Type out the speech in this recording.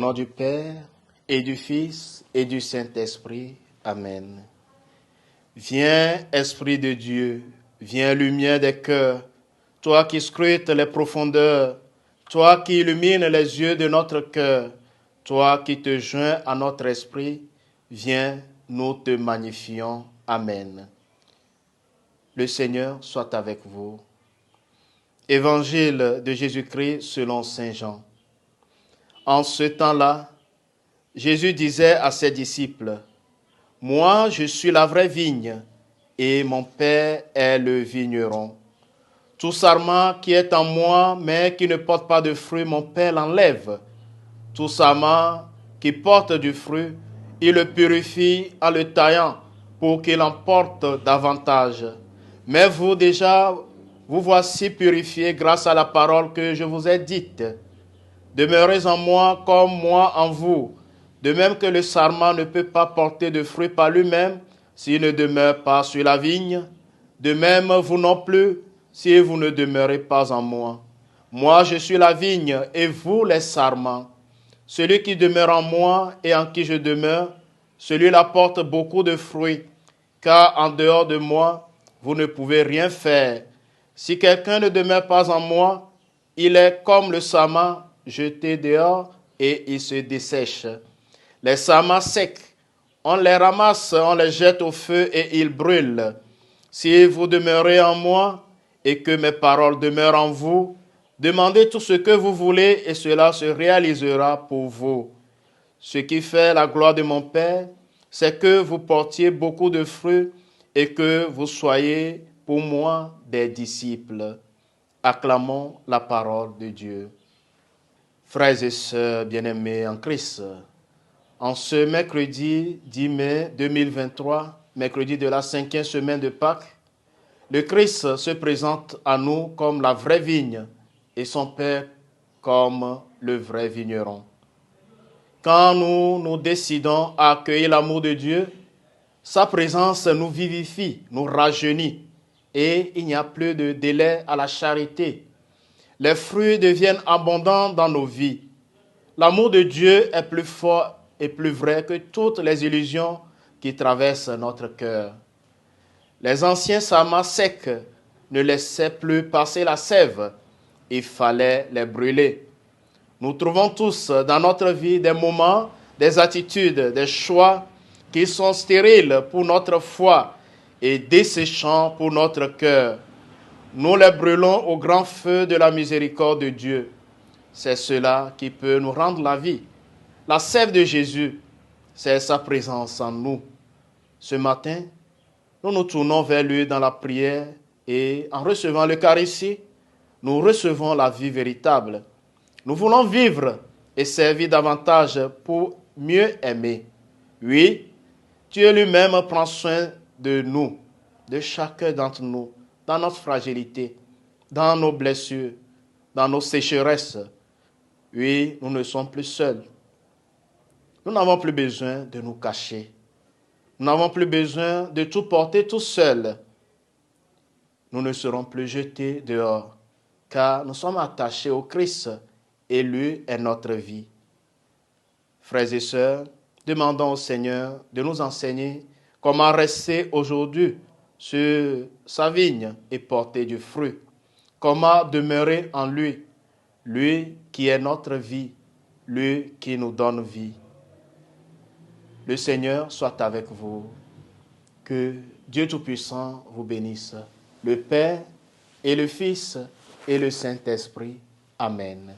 nom du Père, et du Fils, et du Saint-Esprit. Amen. Viens, Esprit de Dieu, viens, lumière des cœurs, toi qui scrutes les profondeurs, toi qui illumines les yeux de notre cœur, toi qui te joins à notre esprit, viens, nous te magnifions. Amen. Le Seigneur soit avec vous. Évangile de Jésus-Christ selon saint Jean. En ce temps-là, Jésus disait à ses disciples, « Moi, je suis la vraie vigne, et mon Père est le vigneron. Tout sarment qui est en moi, mais qui ne porte pas de fruit, mon Père l'enlève. Tout sarment qui porte du fruit, il le purifie en le taillant, pour qu'il en porte davantage. Mais vous déjà, vous voici purifiés grâce à la parole que je vous ai dite. Demeurez en moi comme moi en vous. De même que le sarment ne peut pas porter de fruits par lui-même s'il ne demeure pas sur la vigne. De même, vous non plus, si vous ne demeurez pas en moi. Moi, je suis la vigne et vous les sarments. Celui qui demeure en moi et en qui je demeure, celui-là porte beaucoup de fruits, car en dehors de moi, vous ne pouvez rien faire. Si quelqu'un ne demeure pas en moi, il est comme le sarment jeté dehors et il se dessèche. Les sarments secs, on les ramasse, on les jette au feu et ils brûlent. Si vous demeurez en moi et que mes paroles demeurent en vous, demandez tout ce que vous voulez et cela se réalisera pour vous. Ce qui fait la gloire de mon Père, c'est que vous portiez beaucoup de fruits et que vous soyez pour moi des disciples. Acclamons la parole de Dieu. Frères et sœurs bien-aimés en Christ, en ce mercredi 10 mai 2023, mercredi de la 5e semaine de Pâques, le Christ se présente à nous comme la vraie vigne et son Père comme le vrai vigneron. Quand nous décidons à accueillir l'amour de Dieu, sa présence nous vivifie, nous rajeunit et il n'y a plus de délai à la charité. Les fruits deviennent abondants dans nos vies. L'amour de Dieu est plus fort et plus vrai que toutes les illusions qui traversent notre cœur. Les anciens sarments secs ne laissaient plus passer la sève. Il fallait les brûler. Nous trouvons tous dans notre vie des moments, des attitudes, des choix qui sont stériles pour notre foi et desséchants pour notre cœur. Nous les brûlons au grand feu de la miséricorde de Dieu. C'est cela qui peut nous rendre la vie. La sève de Jésus, c'est sa présence en nous. Ce matin, nous nous tournons vers lui dans la prière et en recevant l'Eucharistie, nous recevons la vie véritable. Nous voulons vivre et servir davantage pour mieux aimer. Oui, Dieu lui-même prend soin de nous, de chacun d'entre nous, dans notre fragilité, dans nos blessures, dans nos sécheresses. Oui, nous ne sommes plus seuls. Nous n'avons plus besoin de nous cacher. Nous n'avons plus besoin de tout porter tout seuls. Nous ne serons plus jetés dehors, car nous sommes attachés au Christ et lui est notre vie. Frères et sœurs, demandons au Seigneur de nous enseigner comment rester aujourd'hui sur sa vigne et porter du fruit. Comment demeurer en lui, lui qui est notre vie, lui qui nous donne vie. Le Seigneur soit avec vous. Que Dieu Tout-Puissant vous bénisse, le Père et le Fils et le Saint-Esprit. Amen.